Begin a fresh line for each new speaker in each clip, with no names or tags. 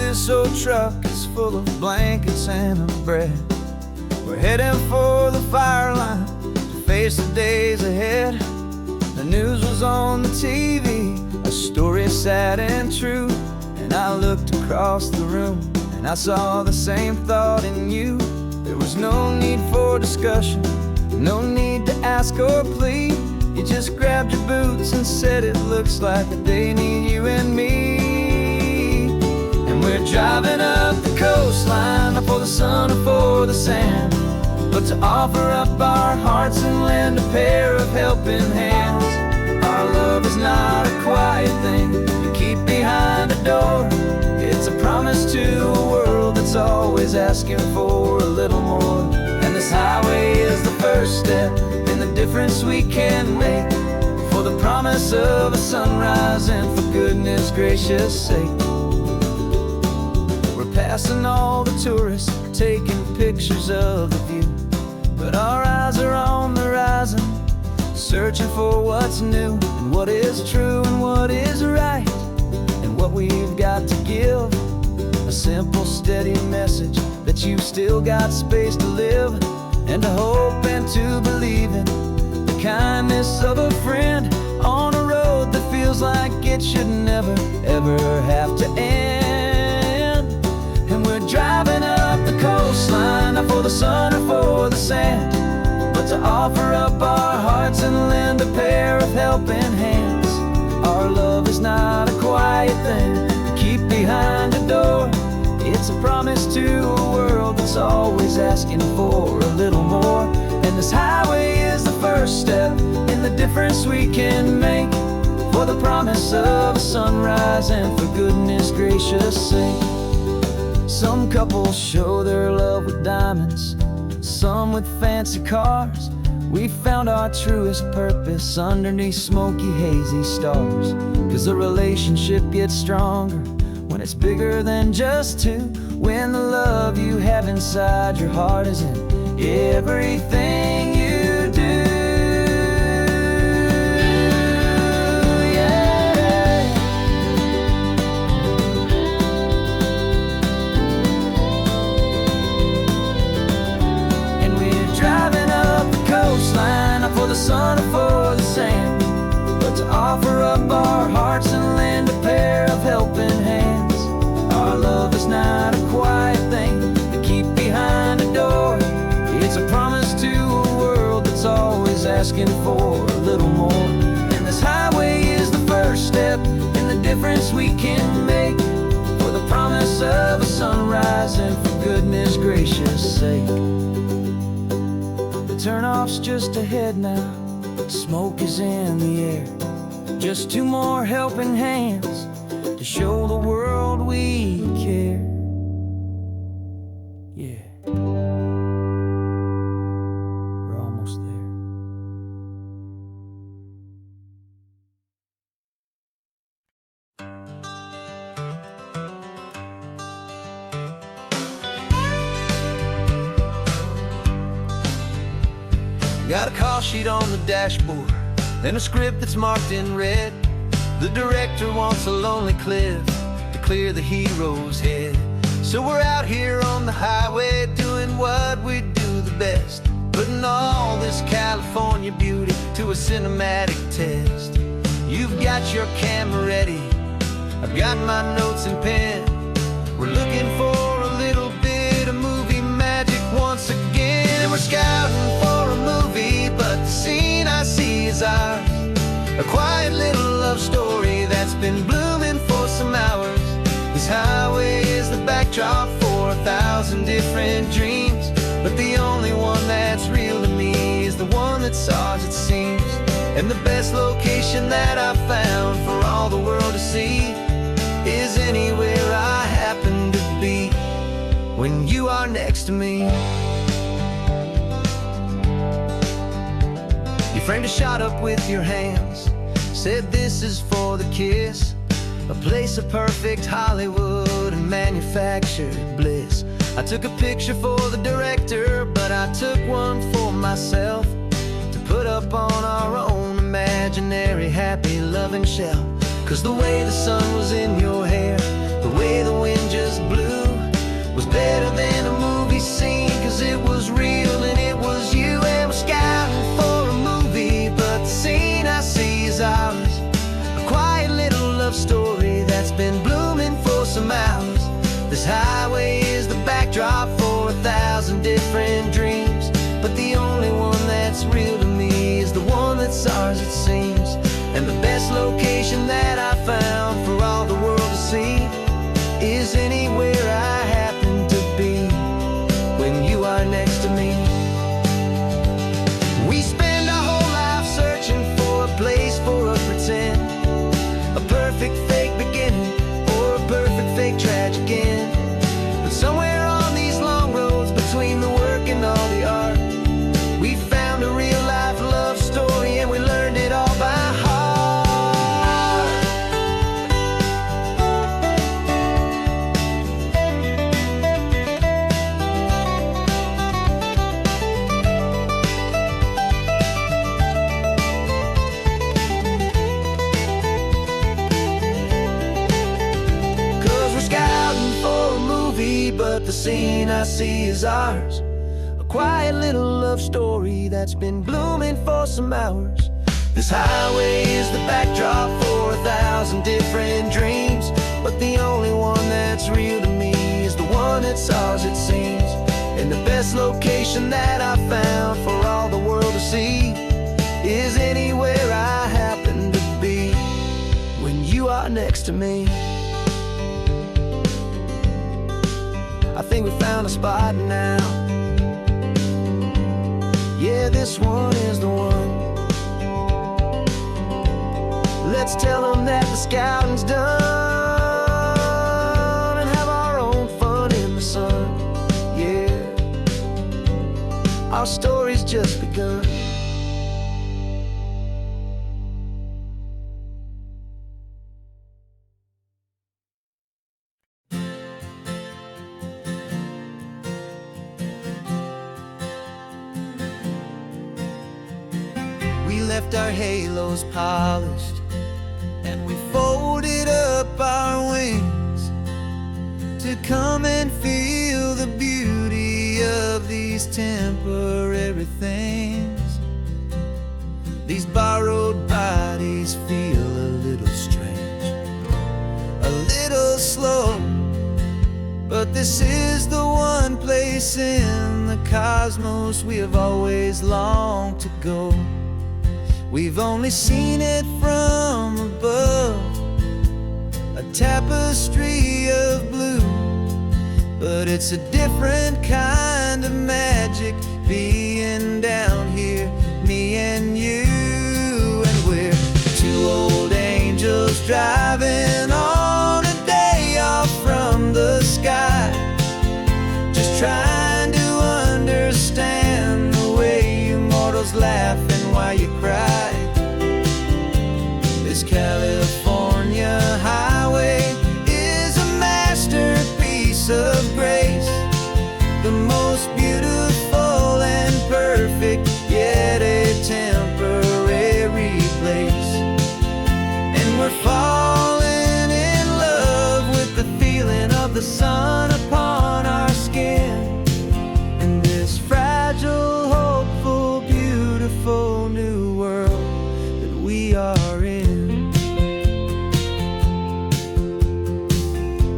this old truck is full of blankets and of bread. We're heading for the fire line to face the days ahead. The news was on the TV, a story sad and true. And I looked across the room and I saw the same thought in you. There was no need for discussion, no need to ask or plead. You just grabbed your boots and said it looks like a day need you and me. And we're driving up the coastline, not for the sun or for the sand, but to offer up our hearts and lend a pair of helping hands. Our love is not a quiet thing you keep behind a door. It's a promise to a world that's always asking for a little more. And this highway is the first step in the difference we can make, for the promise of a sunrise and for goodness gracious sake. We're passing all the tourists, taking pictures of the view, but our eyes are on the horizon, searching for what's new and what is true and what is right, and what we've got to give. A simple, steady message that you've still got space to live, and to hope and to believe in the kindness of a friend on a road that feels like it should never, ever have to end. And we're driving up the coastline, not for the sun or for the sand, but to offer up our hearts and lend a pair of helping hands. Our love is not a quiet thing to keep behind a door. It's a promise to a world that's always asking for a little more. And this highway is the first step in the difference we can make, for the promise of a sunrise and for goodness gracious sake. Some couples show their love with diamonds, some with fancy cars. We found our truest purpose underneath smoky, hazy stars. 'Cause a relationship gets stronger when it's bigger than just two, when the love you have inside your heart is in everything you do. Yeah. And we're driving up the coastline, not for the sun or for the sand, but to offer up our hearts and lend a pair of helping hands. Our love is not a quiet thing to keep behind a door. It's a promise to a world that's always asking for a little more. And this highway is the first step in the difference we can make, for the promise of a sunrise and for goodness gracious sake. The turnoff's just ahead now, smoke is in the air. Just two more helping hands to show the world we care. Yeah, we're almost there. Got a call sheet on the dashboard and a script that's marked in red. The director wants a lonely cliff to clear the hero's head. So we're out here on the highway doing what we do the best, putting all this California beauty to a cinematic test. You've got your camera ready, I've got my notes and pen. We're looking for a little bit of movie magic once again. And we're scouting for a movie, but the scene I see is ours. A quiet little love story that's been blooming for some hours. This highway is the backdrop for 1,000 different dreams, but the only one that's real to me is the one that's ours, it seems. And the best location that I've found for all the world to see is anywhere I happen to be when you are next to me. You framed a shot up with your hands, said this is for the kiss, a place of perfect Hollywood and manufactured bliss. I took a picture for the director, but I took one for myself to put up on our own imaginary happy loving shelf. 'Cause the way the sun was in your hair, the way the wind just This highway is the backdrop for 1,000 different dreams, but the only one that's real to me is the one that's ours, it seems. And the best location that I found for all the world to see is anywhere I happen to be when you are next to me. We spend our whole life searching for a place for a pretend, a perfect fake beginning or a perfect fake tragic end. But somewhere on these long roads between the work and all the art, we found a real life love story, and we learned it all by heart. 'Cause we're scouting for a movie, but the scene I see is ours. A quiet little love story that's been blooming for some hours. This highway is the backdrop for 1,000 different dreams, but the only one that's real to me is the one that's ours, it seems. And the best location that I found for all the world to see is anywhere I happen to be when you are next to me. I think we found a spot now. Yeah, this one is the one. Let's tell them that the scouting's done and have our own fun in the sun. Yeah, our story's just begun. We left our halos polished and we folded up our wings to come and feel the beauty of these temporary things. These borrowed bodies feel a little strange, a little slow, but this is the one place in the cosmos we have always longed to go. We've only seen it from above, a tapestry of blue, but it's a different kind of magic being down here, me and you. And we're two old angels driving on a day off from the sky, just trying to understand the way you mortals laugh and why you cry. This California highway is a masterpiece of grace, the most beautiful and perfect, yet a temporary place. And we're falling in love with the feeling of the sun upon our skin, in this fragile, hopeful, beautiful new world that we are in.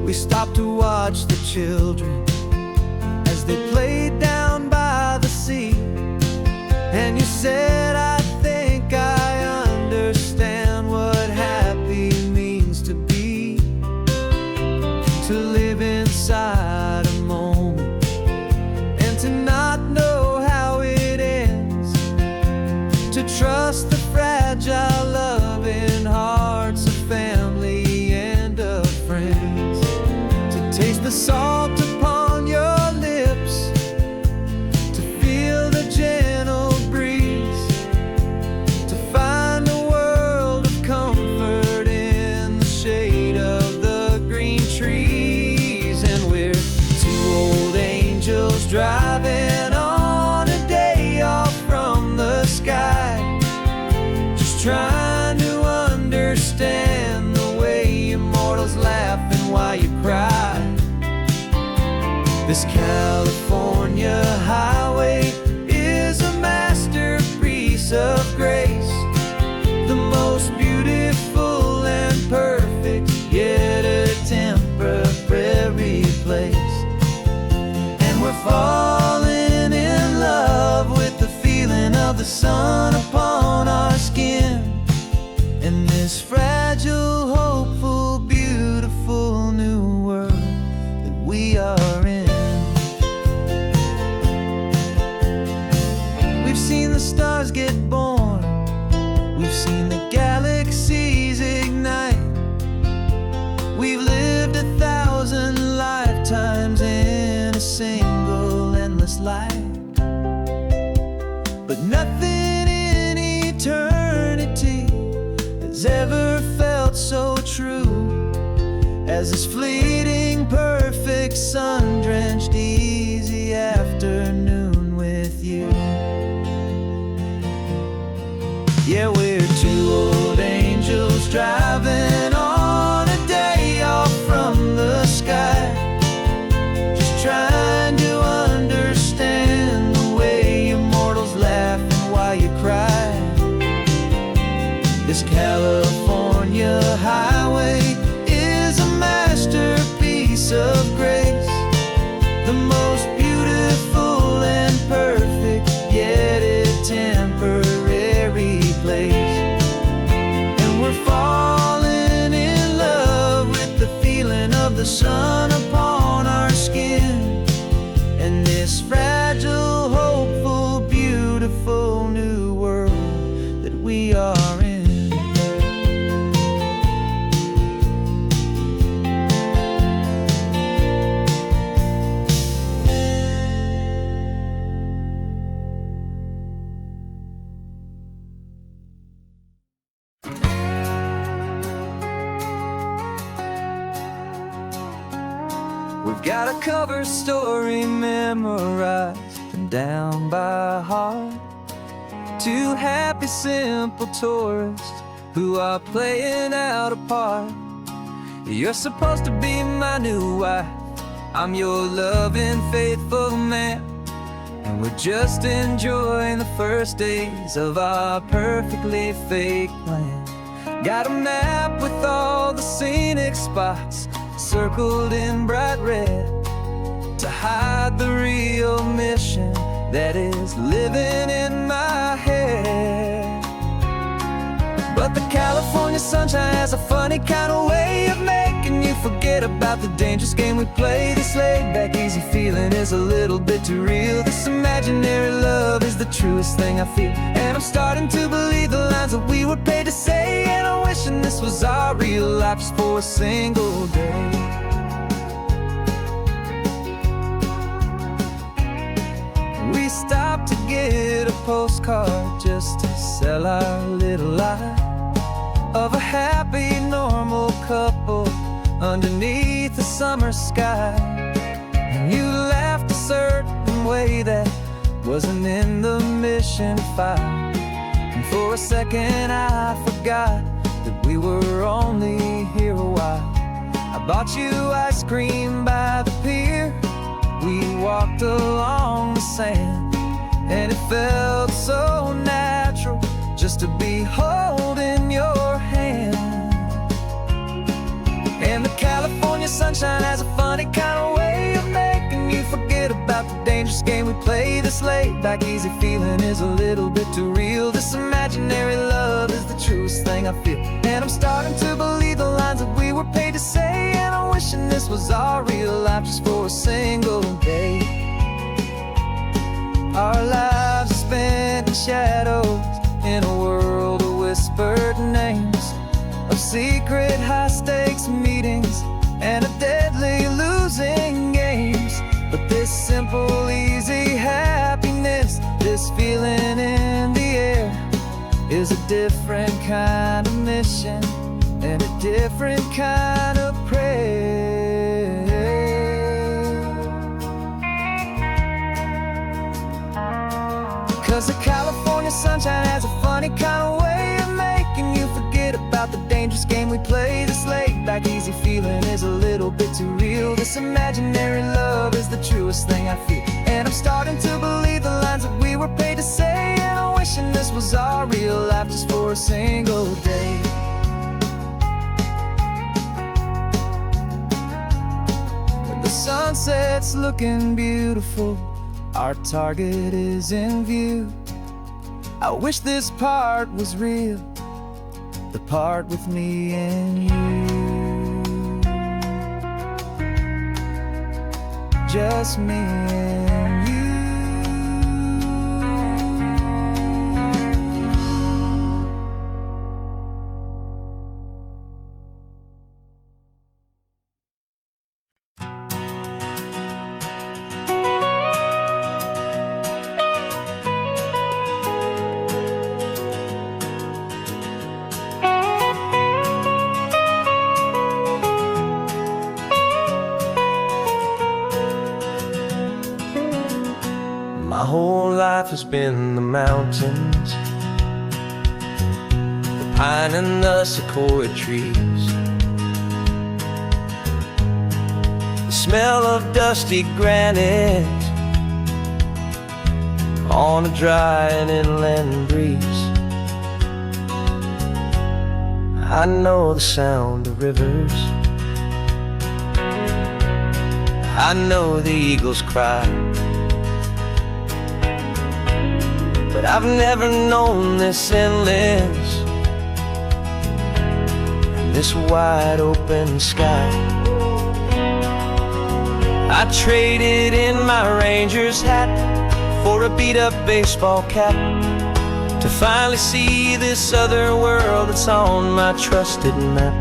We stopped to watch the children as they played down by the sea, and you said, I think I understand what happy means to be, to live inside a moment and to not know how it ends, to trust the fragile loving hearts of family and of friends, to taste the salt upon your lips, to feel the gentle breeze, to find a world of comfort in the shade of the green trees. And we're two old angels driving on a day off from the sky, just trying to understand the way you mortals laugh and why you cry. This California highway is a masterpiece of grace, the most beautiful and perfect, yet a temporary place. this fragile, hopeful, beautiful new world that we are in. We've seen the stars get born, we've seen the galaxies ignite. We've lived 1,000 lifetimes in a single endless life. But nothing in eternity has ever felt so true as this fleeting, perfect, sun-drenched, easy afternoon with you. Yeah, we're two old angels driving on a day off from the sky, just trying to understand the way you mortals laugh and why you cry. This California highway is a masterpiece of grace, the most beautiful and perfect, yet a temporary place. And we're falling in love with the feeling of the sun upon our skin, and this fragile, hopeful, beautiful new world that we are in. We've got a cover story memorized and down by heart. Two happy, simple tourists who are playing out a part. You're supposed to be my new wife, I'm your loving, faithful man, and we're just enjoying the first days of our perfectly fake plan. Got a map with all the scenic spots circled in bright red to hide the real mission that is living in my head. But the California sunshine has a funny kind of way of making you forget about the dangerous game we play. This laid-back, easy feeling is a little bit too real. This imaginary love is the truest thing I feel, and I'm starting to believe the lines that we were paid to say. And I'm wishing this was our real life just for a single day. We stopped to get a postcard just to sell our little lie of a happy, normal couple underneath the summer sky. And you laughed a certain way that wasn't in the mission file, and for a second I forgot that we were only here a while. I bought you ice cream by the pier, we walked along the sand, and it felt so natural just to be holding your hand. And the California sunshine has a funny kind of way of making you forget about the dangerous game we play. This laid-back, easy feeling is a little bit too real. This imaginary love is the truest thing I feel, and I'm starting to believe the lines that we were paid to say. And I'm wishing this was our real life just for a single day. Our lives are spent in shadows, in a world of whispered names, of secret high-stakes meetings and of deadly losing games. But this simple, easy happiness, this feeling in the air, is a different kind of mission and a different kind of prayer. 'Cause the California sunshine has a funny kind of way of making you forget about the dangerous game we play. This laid-back, easy feeling is a little bit too real. This imaginary love is the truest thing I feel, and I'm starting to believe the lines that we were paid to say. And I'm wishing this was our real life just for a single day. When the sunset's looking beautiful, our target is in view. I wish this part was real, the part with me and you, just me and you. My whole life has been the mountains, the pine and the sequoia trees, the smell of dusty granite on a dry and inland breeze. I know the sound of rivers, I know the eagles cry, but I've never known this endless and this wide open sky. I traded in my ranger's hat for a beat-up baseball cap to finally see this other world that's on my trusted map.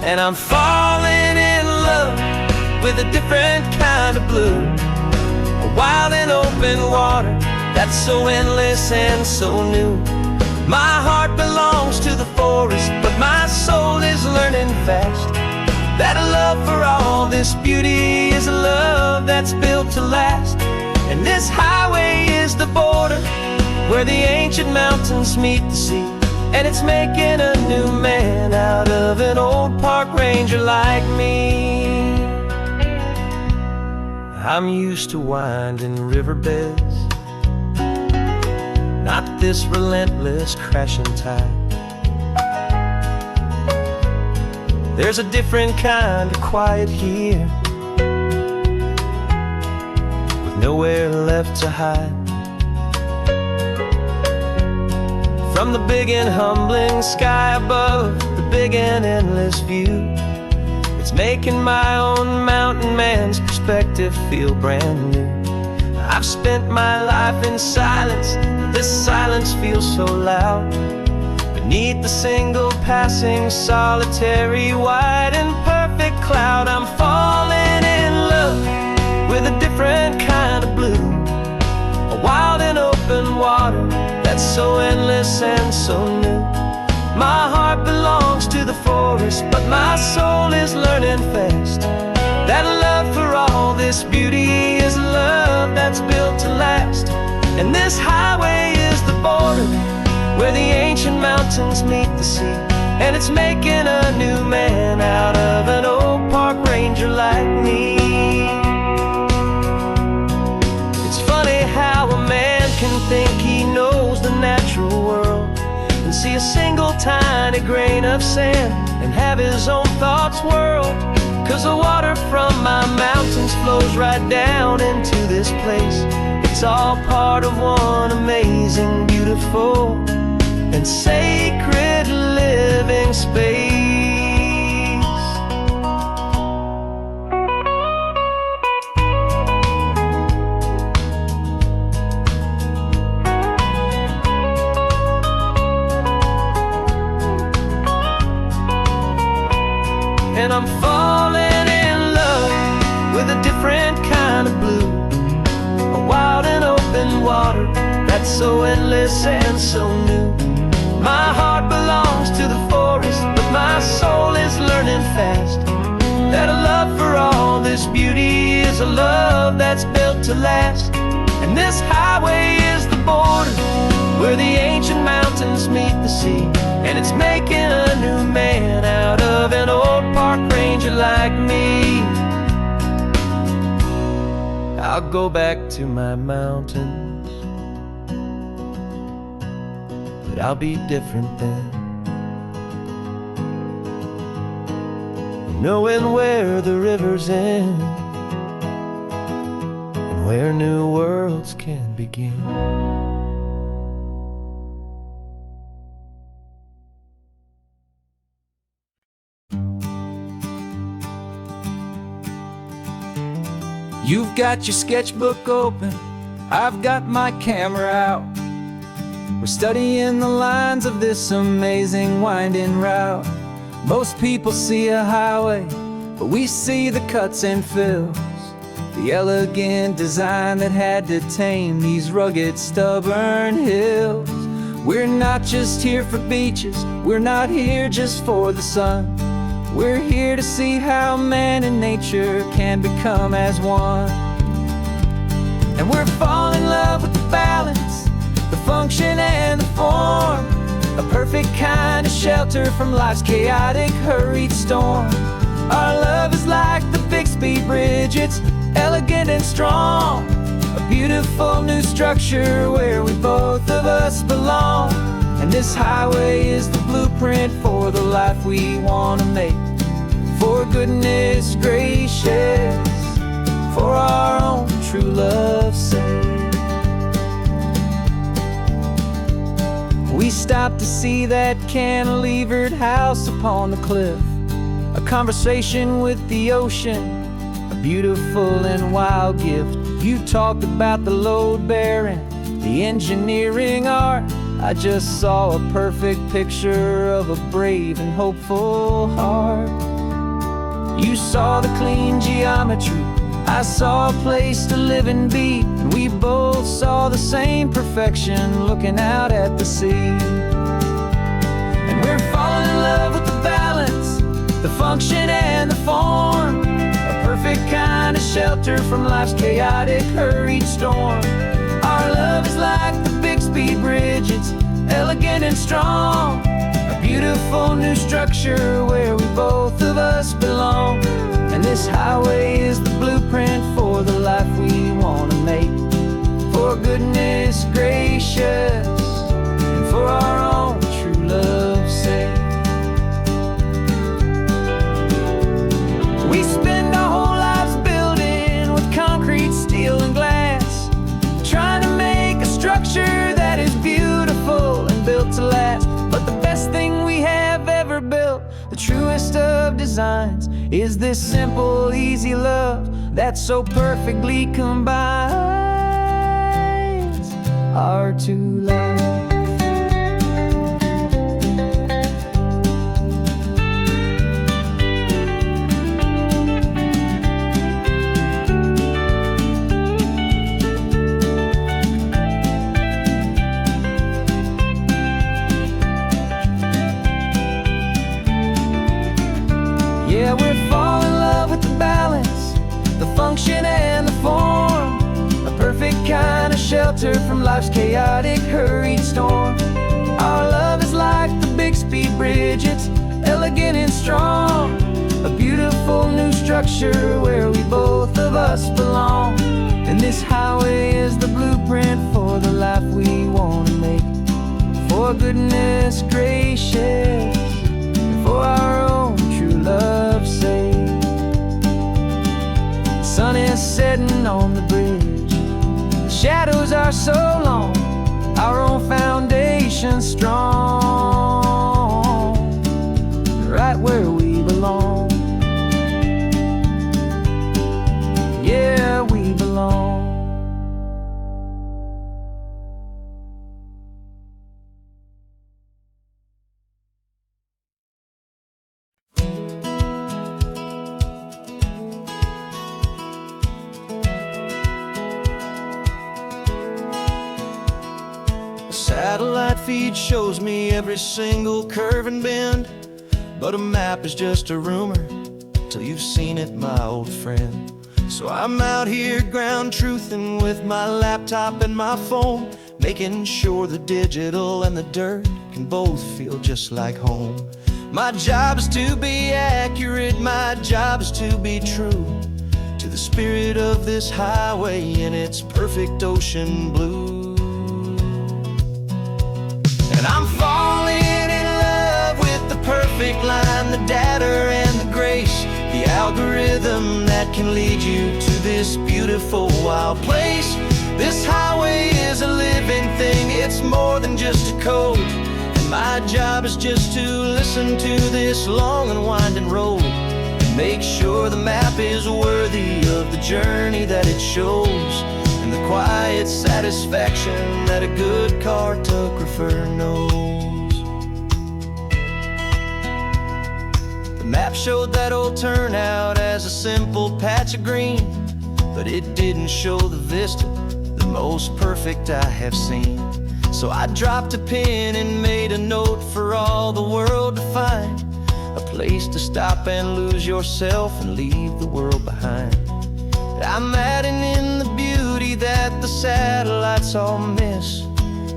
And I'm falling in love with a different kind of blue, a wild and open water that's so endless and so new. My heart belongs to the forest, but my soul is learning fast that a love for all this beauty is a love that's built to last. And this highway is the border where the ancient mountains meet the sea, and it's making a new man out of an old park ranger like me. I'm used to winding riverbeds, not this relentless crashing tide. There's a different kind of quiet here, with nowhere left to hide. From the big and humbling sky above, the big and endless view, it's making my own mountain man's perspective feel brand new. I've spent my life in silence, this silence feels so loud. Beneath the single passing solitary white and perfect cloud, I'm falling in love with a different kind of blue, a wild and open water that's so endless and so new. My heart belongs to the forest, but my soul is learning fast that love for all this beauty is a love that's built to last. And this highway is the border where the ancient mountains meet the sea, and it's making a new man out of an old park ranger like me. It's funny how a man can think he knows the natural world and see a single tiny grain of sand and have his own thoughts whirl. 'Cause the water from my mountains flows right down into this place. It's all part of one amazing, beautiful, and sacred living space. And I'm falling in love with a different kind of blue, a wild and open water that's so endless and so new. My heart belongs to the forest, but my soul is learning fast that a love for all this beauty is a love that's built to last. And this highway is the border where the ancient mountains meet the sea, and it's making a new man out of an old park ranger like me. I'll go back to my mountains, but I'll be different then, knowing where the rivers end and where new worlds can begin. You've got your sketchbook open, I've got my camera out. We're studying the lines of this amazing winding route. Most people see a highway, but we see the cuts and fills, the elegant design that had to tame these rugged, stubborn hills. We're not just here for beaches, we're not here just for the sun. We're here to see how man and nature can become as one. And we're falling in love with the balance, the function and the form, a perfect kind of shelter from life's chaotic, hurried storm. Our love is like the Bixby Bridge, it's elegant and strong, a beautiful new structure where we both of us belong. And this highway is the blueprint for the life we want to make. For goodness gracious, for our own true love's sake. We stopped to see that cantilevered house upon the cliff, a conversation with the ocean, a beautiful and wild gift. You talked about the load bearing, the engineering art. I just saw a perfect picture of a brave and hopeful heart. You saw the clean geometry, I saw a place to live and be, and we both saw the same perfection looking out at the sea. And we're falling in love with the balance, the function and the form, a perfect kind of shelter from life's chaotic, hurried storm. Our love is like the Bixby Bridge, it's elegant and strong, a beautiful new structure where we both of us belong. And this highway is the blueprint for the life we want to make. For goodness gracious, and for our own true love's sake. We spend our whole lives building with concrete, steel and glass, trying to make a structure that is beautiful and built to last. But the best thing we have ever built, the truest of designs, is this simple, easy love that so perfectly combines our two lives. Yeah, we're falling in love with the balance, the function and the form, a perfect kind of shelter from life's chaotic, hurried storm. Our love is like the Bixby Bridge, it's elegant and strong, a beautiful new structure where we both of us belong. And this highway is the blueprint for the life we want to make. For goodness gracious, for our own true love's sake. The sun is setting on the bridge, the shadows are so long, our own foundation strong, right where we belong. Yeah, we belong.
Satellite feed shows me every single curve and bend, but a map is just a rumor till you've seen it, my old friend. So I'm out here ground truthing with my laptop and my phone, making sure the digital and the dirt can both feel just like home. My job is to be accurate, my job is to be true to the spirit of this highway in its perfect ocean blue. And I'm falling in love with the perfect line, the data and the grace, the algorithm that can lead you to this beautiful wild place. This highway is a living thing, it's more than just a code. And my job is just to listen to this long and winding road. Make sure the map is worthy of the journey that it shows, and the quiet satisfaction that a good cartographer knows. The map showed that old turnout as a simple patch of green, but it didn't show the vista, the most perfect I have seen. So I dropped a pin and made a note for all the world to find, a place to stop and lose yourself and leave the world behind. I'm adding in the beauty that the satellites all miss,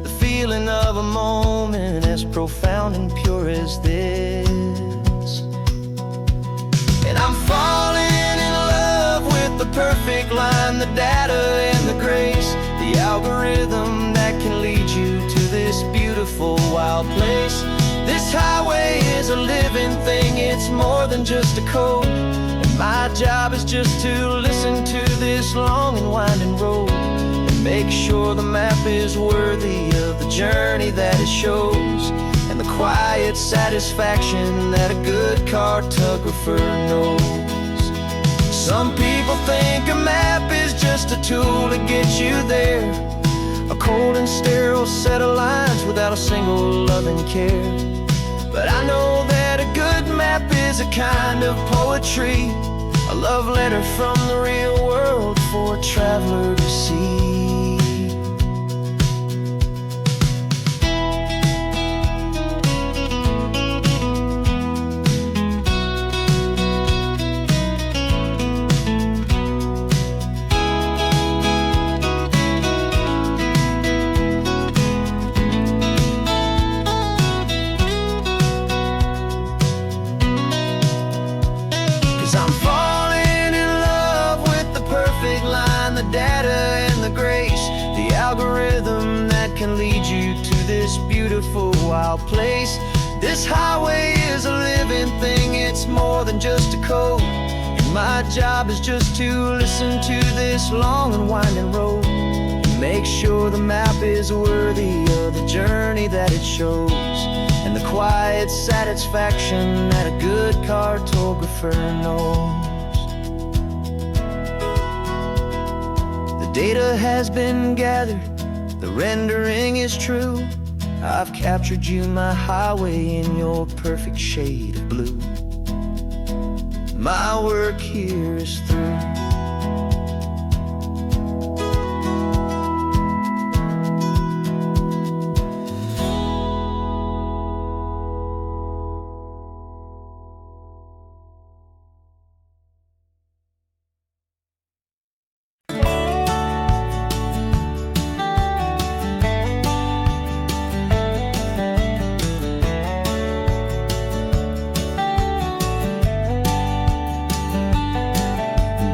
the feeling of a moment as profound and pure as this. And I'm falling in love with the perfect line, the data and the grace, the algorithm that can lead you to this beautiful wild place. This highway is a living thing, it's more than just a code, and my job is just to listen to this long and winding road, and make sure the map is worthy of the journey that it shows, and the quiet satisfaction that a good cartographer knows. Some people think a map is just a tool to get you there, a cold and sterile set of lines without a single loving care. But I know that a good map is a kind of poetry, a love letter from the real world for a traveler to see. 'Cause I'm falling in love with the perfect line, the data and the grace, the algorithm that can lead you to this beautiful wild place. This highway is a living thing, it's more than just a code, and my job is just to listen to this long and winding road, and make sure the map is worthy of the journey that it shows, and the quiet satisfaction that a good cartographer knows. The data has been gathered, the rendering is true. I've captured you, my highway, in your perfect shade of blue. My work here is through.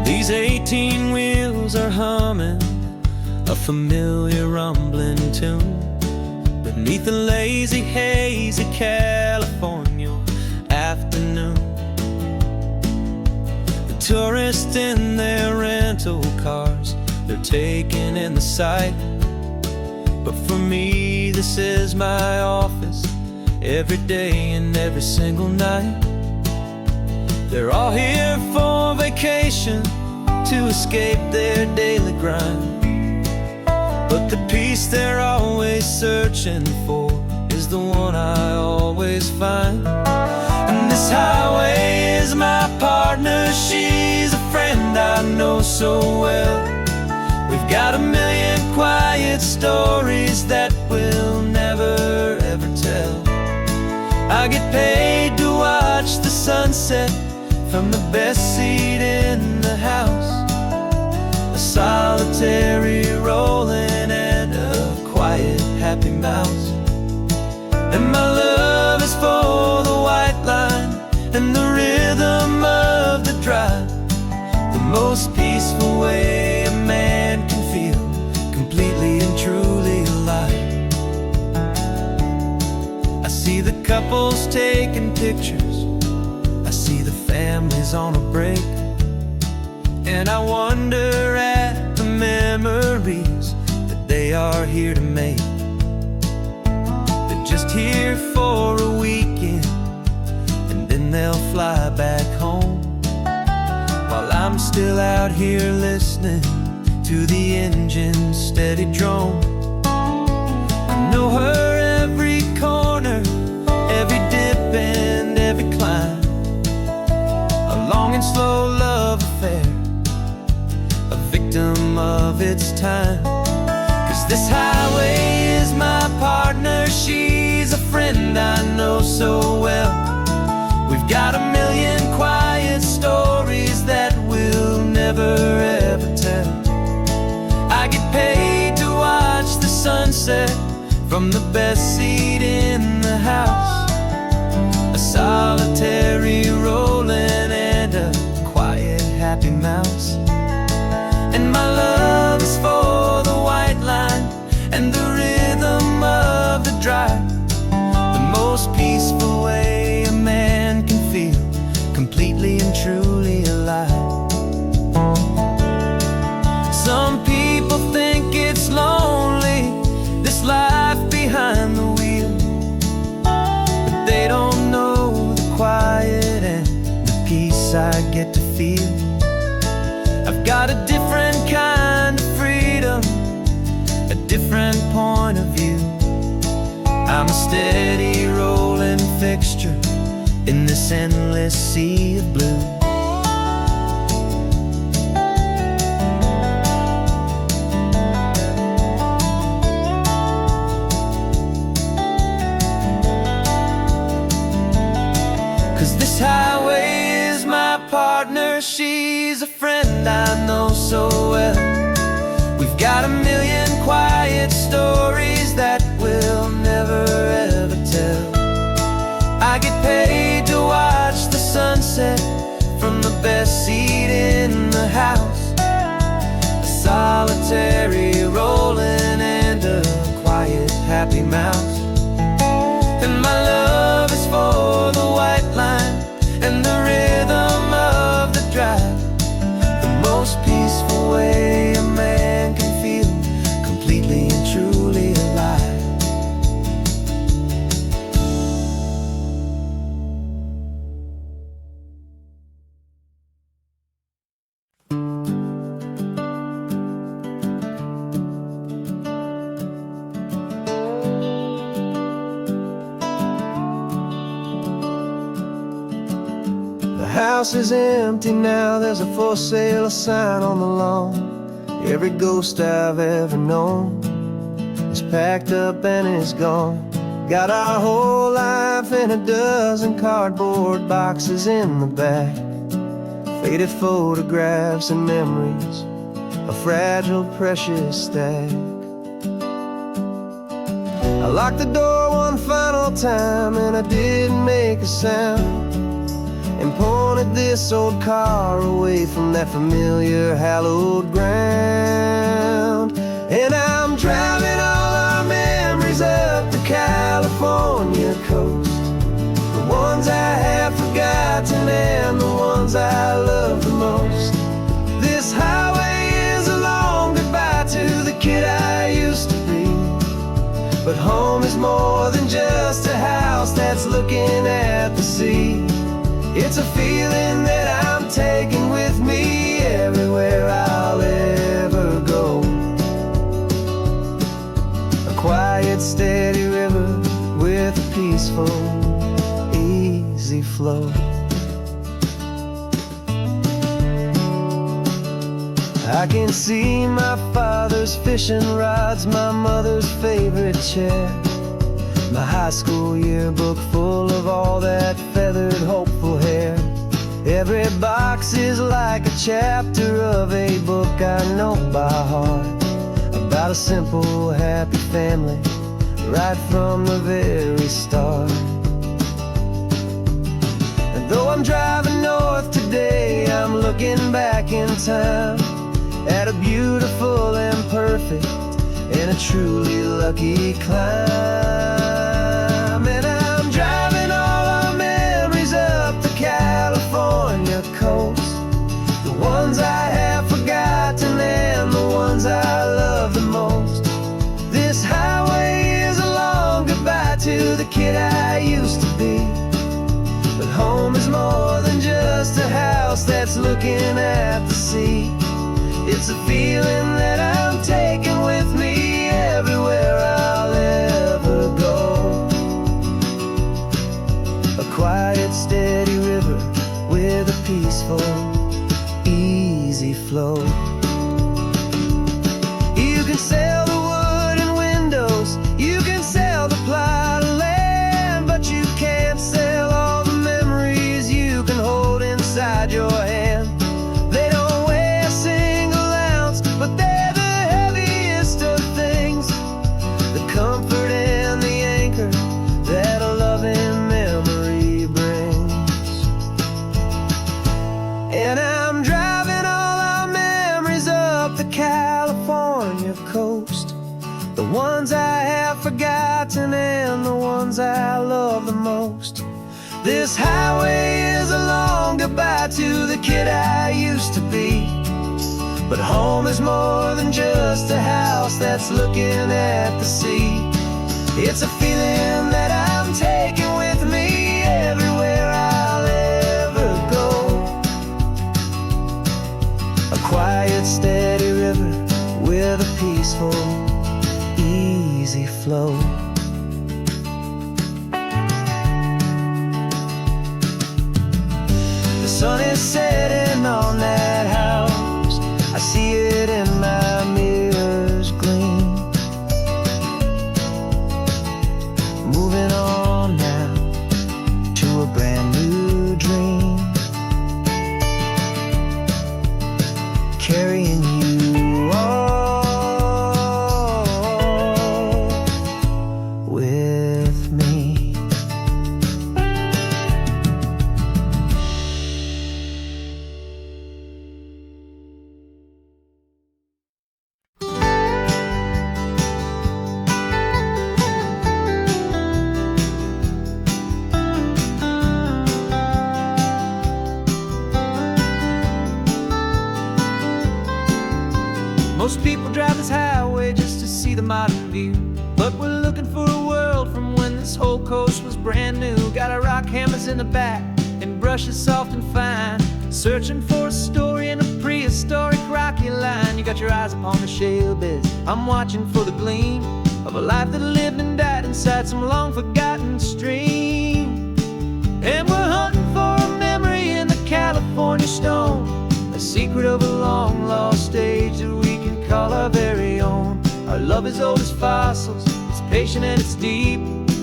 These 18 wheels are humming a familiar rumbling tune beneath the lazy haze of California afternoon. The tourists in their rental cars, they're taking in the sight, but for me this is my office every day and every single night. They're all here for vacation, to escape their daily grind, but the peace they're always searching for is the one I always find. And this highway is my partner, she's a friend I know so well. We've got a million quiet stories that we'll never ever tell. I get paid to watch the sunset from the best seat in the house, a solitary rolling and a quiet happy mouse. And my love is for the white line and the rhythm of the drive, the most peaceful way a man can feel completely and truly alive. I see the couples taking pictures, I see the families on a break, and I wonder at the memories that they are here to make. They're just here for a weekend, and then they'll fly back home.
I'm still out here listening to the engine's steady drone. I know her every corner, every dip and every climb. A long and slow love affair, a victim of its time. 'Cause this highway is my partner, she's a friend I know so well. We've got a million quiet stories that we'll never ever tell. I get paid to watch the sunset from the best seat in the house. A solitary rolling and a quiet happy mouse. And my love is for the white line and the rhythm of the drive. The most peaceful way a man can feel completely and truly alive. Some people think it's lonely, this life behind the wheel, but they don't know the quiet and the peace I get to feel. I've got a different kind of freedom, a different point of view. I'm a steady rolling fixture in this endless sea of blue. 'Cause this highway is my partner, she's a friend I know so well. We've got a million quiet stories that we'll never ever tell. I get paid to watch the sunset from the best seat in the house. A solitary rolling and a quiet happy mouse. And my love is for the white line and the rhythm of the drive. The most peaceful way a man can feel completely and truly alive. The house is empty now, there's a for sale sign on the lawn. Every ghost I've ever known is packed up and is gone. Got our whole life in a dozen cardboard boxes in the back. Faded photographs and memories, a fragile, precious stack. I locked the door one final time and I didn't make a sound, and pointed this old car away from that familiar hallowed ground. And I'm driving all our memories up the California coast, the ones I have forgotten and the ones I love the most. This highway is a long goodbye to the kid I used to be, but home is more than just a house that's looking at the sea. It's a feeling that I'm taking with me everywhere I'll ever go. A quiet, steady river with a peaceful, easy flow. I can see my father's fishing rods, my mother's favorite chair, my high school yearbook full of all that feathered, hopeful hair. Every box is like a chapter of a book I know by heart, about a simple, happy family right from the very start. And though I'm driving north today, I'm looking back in time at a beautiful and perfect and a truly lucky climb. And I'm driving all our memories up the California coast, the ones I have forgotten and the ones I love the most. This highway is a long goodbye to the kid I used to be, but home is more than just a house that's looking looking at the sea. It's a feeling that I'm taking with me everywhere I'll ever go. A quiet, steady river with a peaceful, easy flow. You can sail the wood and windows, you can sail the plot of land, but you can't sail all the memories you can hold inside your hand. They don't weigh a single ounce, but they're the heaviest of things, the comfort and the anchor that a loving memory brings. And I'm driving all our memories up the California coast, the ones I have forgotten and the ones I love the most. This highway is a long goodbye to the kid I used to be, but home is more than just a house that's looking at the sea. It's a feeling that I'm taking with me everywhere I'll ever go. A quiet, steady river with a peaceful, easy flow. The sun is setting on that house, I see it in my mirror's gleam. Moving on now to a brand new dream, carrying you all with me. Most people drive this highway just to see the modern view, but we're looking for a world from when this whole coast was brand new. Got our rock hammers in the back and brushes soft and fine, searching for a story in a prehistoric rocky line. You got your eyes upon the shale beds, I'm watching for the gleam of a life that lived and died inside some long forgotten stream. And we're hunting for a memory in the California stone, a secret of a long lost age that we can call our very own. Our love is old as fossils, it's patient and it's deep,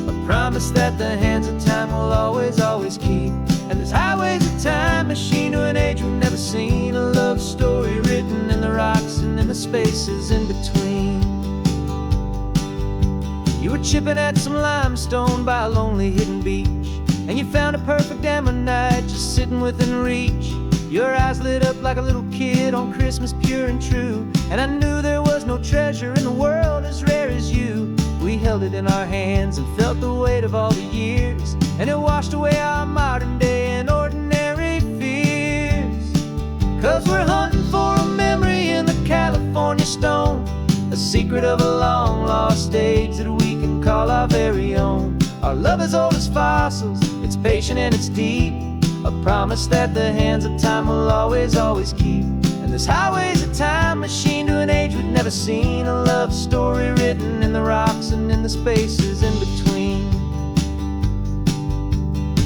a promise that the hands of time will always, always keep. And this highway's a time machine to an age we've never seen, a love story written in the rocks and in the spaces in between. You were chipping at some limestone by a lonely hidden beach, and you found a perfect ammonite just sitting within reach. Your eyes lit up like a little kid on Christmas, pure and true, and I knew there was no treasure in the world as rare as you. We held it in our hands and felt the weight of all the years, and it washed away our modern day and ordinary fears. 'Cause we're hunting for a memory in the California stone, a secret of a long lost age that we can call our very own. Our love is old as fossils, it's patient and it's deep, a promise that the hands of time will always, always keep. And this highway's a time machine to an age we've never seen, a love story written in the rocks and in the spaces in between.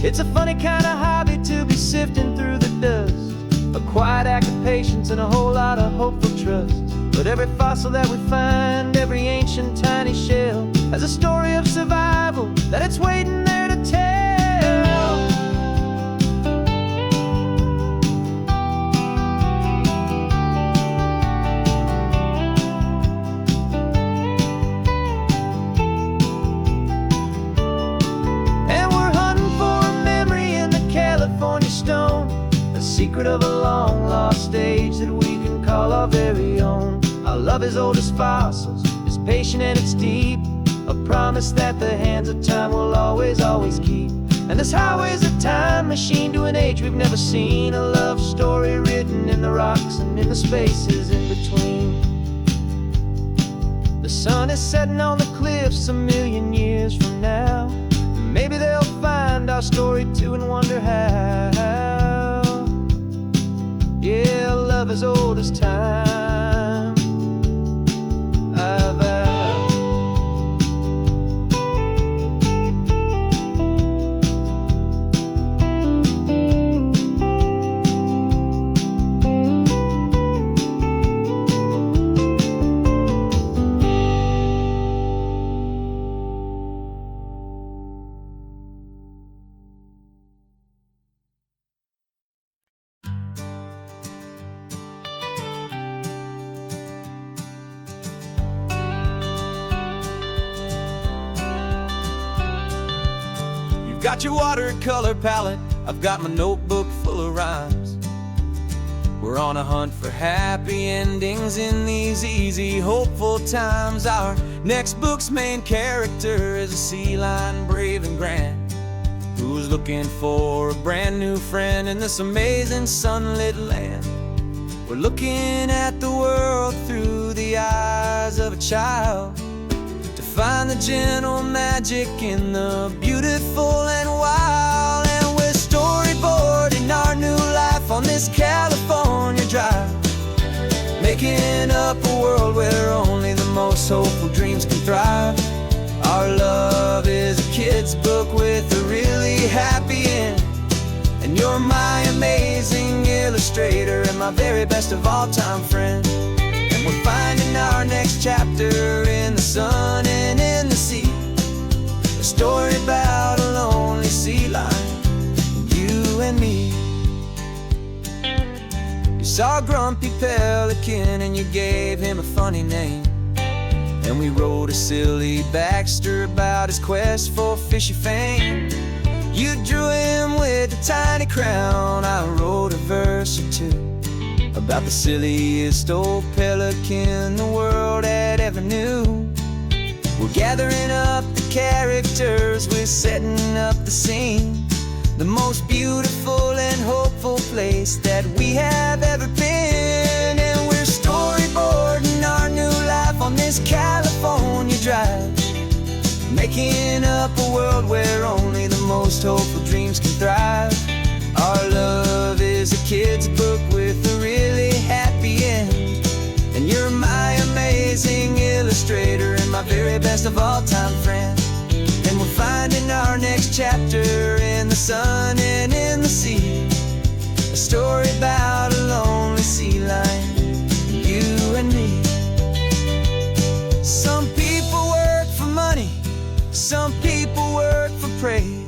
It's a funny kind of hobby to be sifting through the dust, a quiet act of patience and a whole lot of hopeful trust. But every fossil that we find, every ancient tiny shell, has a story of survival that it's waiting there to tell. Secret of a long lost age that we can call our very own. Our love is old as fossils, it's patient and it's deep, a promise that the hands of time will always, always keep. And this highway's a time machine to an age we've never seen, a love story written in the rocks and in the spaces in between. The sun is setting on the cliffs a million years from now, maybe they'll find our story too and wonder how.
as old as time. I vow. Got your watercolor palette, I've got my notebook full of rhymes. We're on a hunt for happy endings in these easy, hopeful times. Our next book's main character is a sea lion, brave and grand, who's looking for a brand new friend in this amazing sunlit land. We're looking at the world through the eyes of a child, find the gentle magic in the beautiful and wild. And we're storyboarding our new life on this California drive, making up a world where only the most hopeful dreams can thrive. Our love is a kid's book with a really happy end, and you're my amazing illustrator and my very best of all time friend. We're finding our next chapter in the sun and in the sea, a story about a lonely sea lion, you and me. You saw a grumpy pelican and you gave him a funny name, and we wrote a silly Baxter about his quest for fishy fame. You drew him with a tiny crown, I wrote a verse or two about the silliest old pelican the world had ever knew. We're gathering up the characters, we're setting up the scene, the most beautiful and hopeful place that we have ever been. And we're storyboarding our new life on this California drive, making up a world where only the most hopeful dreams can thrive. Our love is a kid's book with a really happy end, and you're my amazing illustrator and my very best of all time friend. And we're finding our next chapter in the sun and in the sea, a story about a lonely sea lion, you and me. Some people work for money, some people work for praise.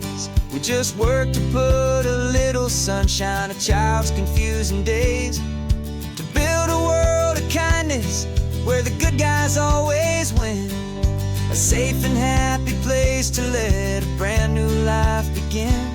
We just work to put a little sunshine in a child's confusing days, to build a world of kindness where the good guys always win, a safe and happy place to let a brand new life begin.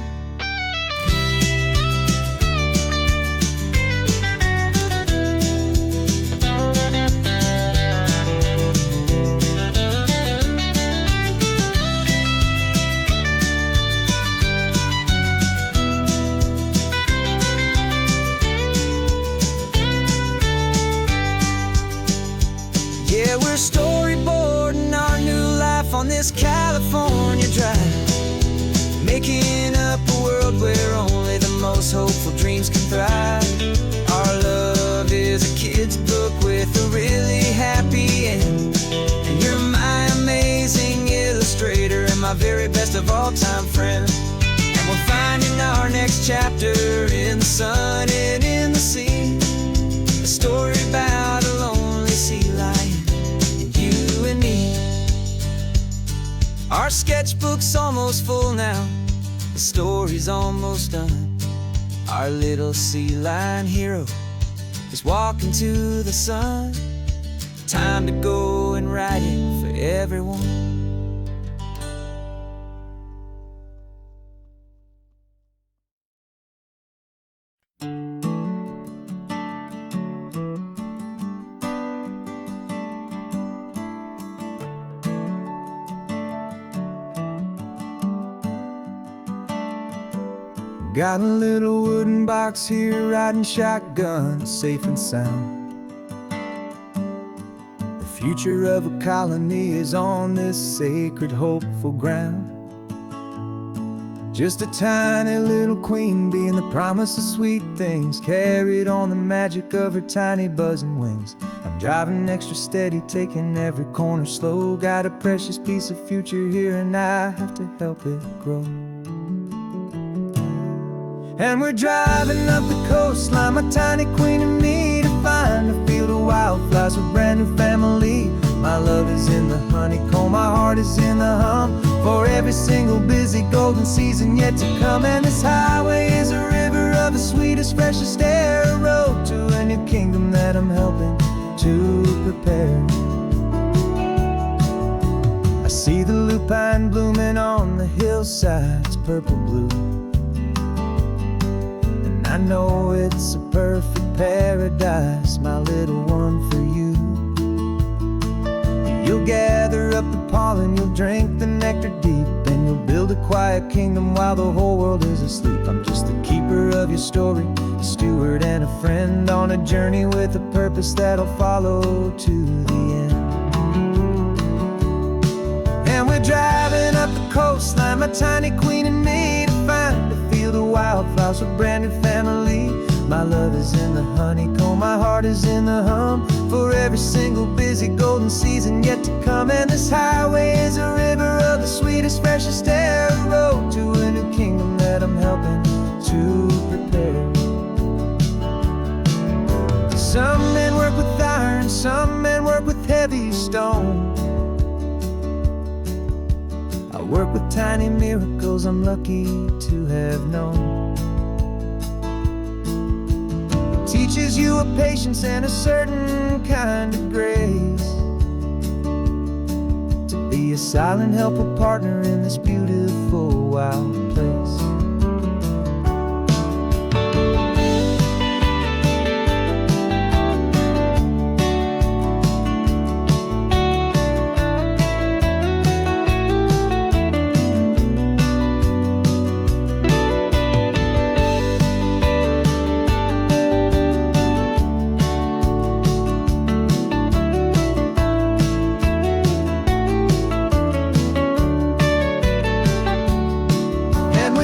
Yeah, we're storyboarding our new life on this California drive, making up a world where only the most hopeful dreams can thrive. Our love is a kid's book with a really happy end, and you're my amazing illustrator and my very best of all time friend. And we're finding our next chapter in the sun and in the sea, a story about a lonely sea lion, you and me. Our sketchbook's almost full now, the story's almost done. Our little sea lion hero is walking to the sun. Time to go and write it for everyone. Got a little wooden box here, riding shotgun, safe and sound. The future of a colony is on this sacred, hopeful ground.
Just a tiny little queen bee, and the promise of sweet things carried on the magic of her tiny buzzing wings. I'm driving extra steady, taking every corner slow. Got a precious piece of future here, and I have to help it grow. And we're driving up the coastline, my tiny queen and me, to find a field of wildflowers with brand new family. My love is in the honeycomb, my heart is in the hum, for every single busy golden season yet to come. And this highway is a river of the sweetest, freshest air, a road to a new kingdom that I'm helping to prepare. I see the lupine blooming on the hillsides, purple blue, and I know it's a perfect paradise, my little one, for you. You'll gather up the pollen, you'll drink the nectar deep, and you'll build a quiet kingdom while the whole world is asleep. I'm just the keeper of your story, a steward and a friend, on a journey with a purpose that'll follow to the end. And we're driving up the coastline, my tiny queen and me, to find a field of wildflowers with brand new family. My love is in the honeycomb, my heart is in the hum, for every single busy golden season yet to come. And this highway is a river of the sweetest, freshest air, a road to a new kingdom that I'm helping to prepare. Some men work with iron, some men work with heavy stone. I work with tiny miracles I'm lucky to have known. Teaches you a patience and a certain kind of grace, to be a silent helper partner in this beautiful wild place.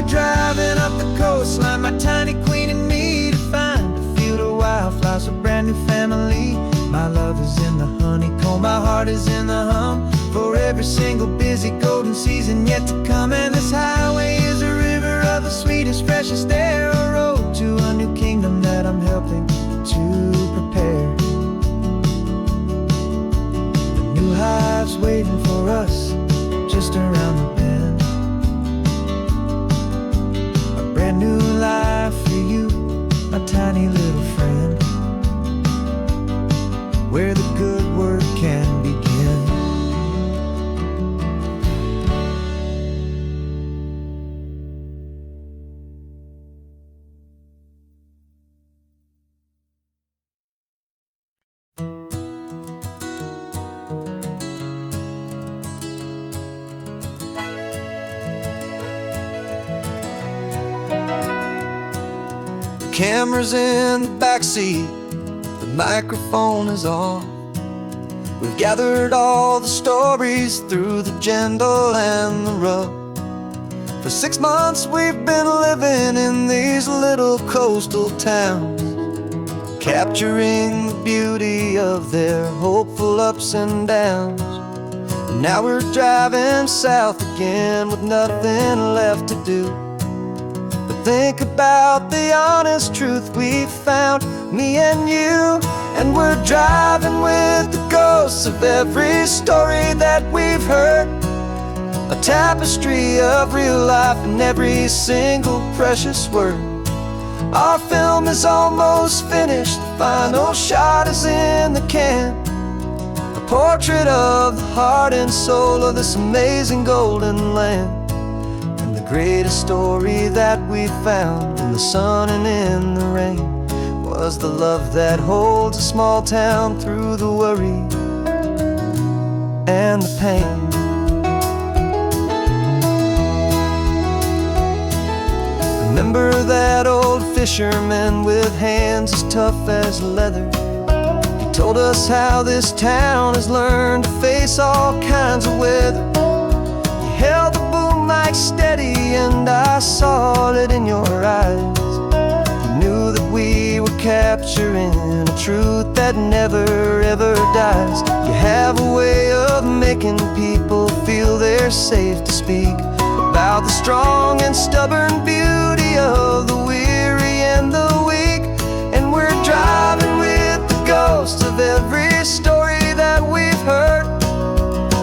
Driving up the coastline, my tiny queen and me, to find a field of wildflowers, a brand new family. My love is in the honeycomb, my heart is in the hum, for every single busy golden season yet to come. And this highway is a river of the sweetest, freshest air, a road to a new kingdom that I'm helping to prepare. The new hive's waiting for us just around the bend. Brand new life for you, my tiny little friend, where the good work can begin.
Camera's in the backseat, the microphone is on. We've gathered all the stories through the gentle and the rough. For 6 months we've been living in these little coastal towns, capturing the beauty of their hopeful ups and downs. And now we're driving south again with nothing left to do. Think about the honest truth we found, me and you. And we're driving with the ghosts of every story that we've heard, a tapestry of real life in every single precious word. Our film is almost finished, the final shot is in the can, a portrait of the heart and soul of this amazing golden land. The greatest story that we found in the sun and in the rain was the love that holds a small town through the worry and the pain. Remember that old fisherman with hands as tough as leather? He told us how this town has learned to face all kinds of weather. He held the boom like steady, and I saw it in your eyes. You knew that we were capturing a truth that never ever dies. You have a way of making people feel they're safe to speak about the strong and stubborn beauty of the weary and the weak. And we're driving with the ghosts of every story that we've heard,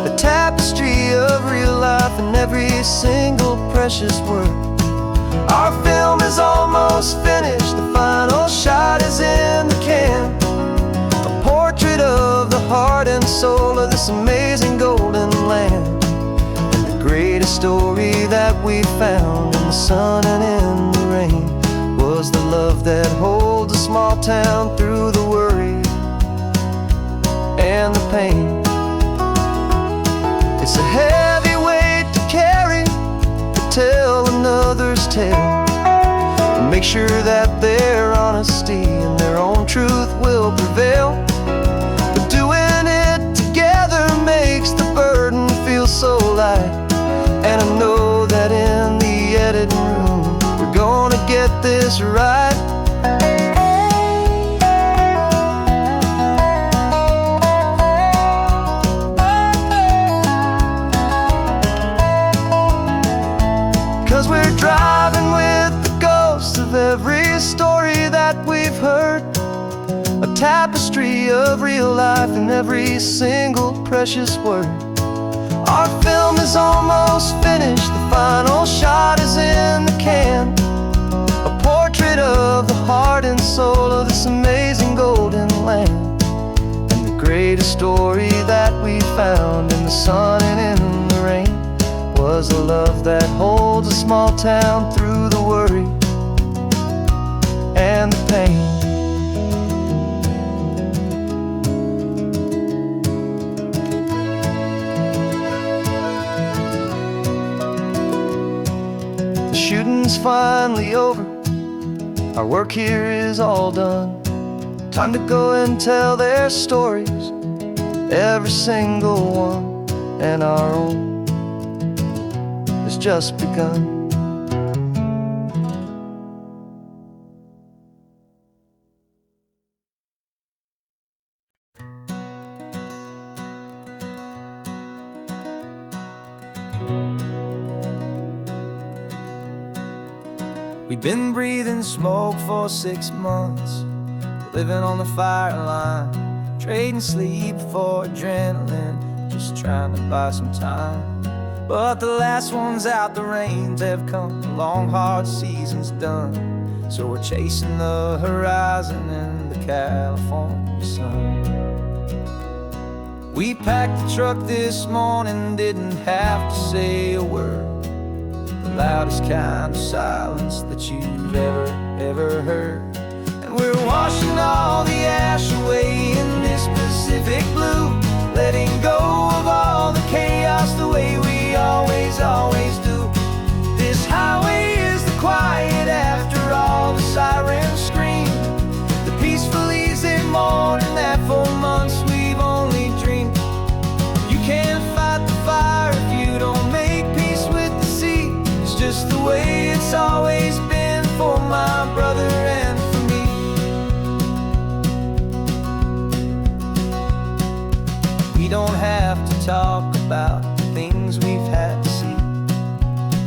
a tapestry of real life and every single precious word. Our film is almost finished, the final shot is in the can, a portrait of the heart and soul of this amazing golden land. And the greatest story that we found in the sun and in the rain was the love that holds a small town through the worry and the pain. It's a heavy weight to carry, to tell another's tale, and make sure that their honesty and their own truth will prevail. But doing it together makes the burden feel so light, and I know that in the editing room we're gonna get this right. 'Cause we're driving with the ghosts of every story that we've heard, a tapestry of real life and every single precious word. Our film is almost finished, the final shot is in the can, a portrait of the heart and soul of this amazing golden land. And the greatest story that we found in the sun and in the rain was a love that holds a small town through the worry and the pain. The shooting's finally over, our work here is all done. Time to go and tell their stories, every single one, and our own has just begun.
We've been breathing smoke for 6 months, living on the fire line, trading sleep for adrenaline, just trying to buy some time. But the last one's out, the rains have come, the long hard season's done. So we're chasing the horizon in the California sun. We packed the truck this morning, didn't have to say a word, the loudest kind of silence that you've ever heard. And we're washing all the ash away in this Pacific blue, letting go of all the chaos the way we always do. This highway is the quiet after all the sirens scream, the peaceful easy morning that for months we've only dreamed. You can't fight the fire if you don't make peace with the sea. It's just the way it's always been for my brother and for me. We don't have to talk about the things we've had to see,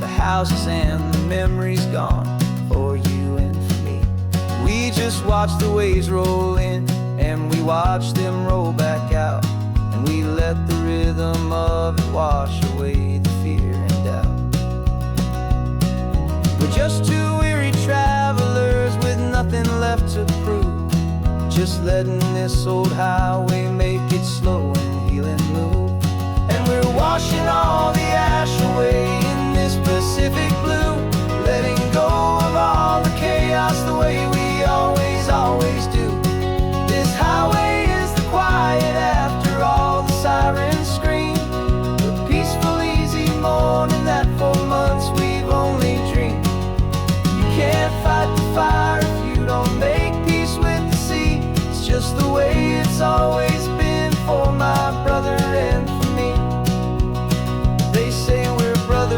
the houses and the memories gone for you and for me. We just watch the waves roll in and we watch them roll back out, and we let the rhythm of it wash away the fear and doubt. We're just two weary travelers with nothing left to prove, just letting this old highway make it slow and healing move. And we're washing all the ash away in this Pacific blue, letting go of all the chaos the way we always do. This highway is the quiet after all the sirens scream, the peaceful easy morning that for months we've only dreamed. You can't fight the fire if you don't make peace with the sea. It's just the way it's always been for my brother and for me. They say we're brothers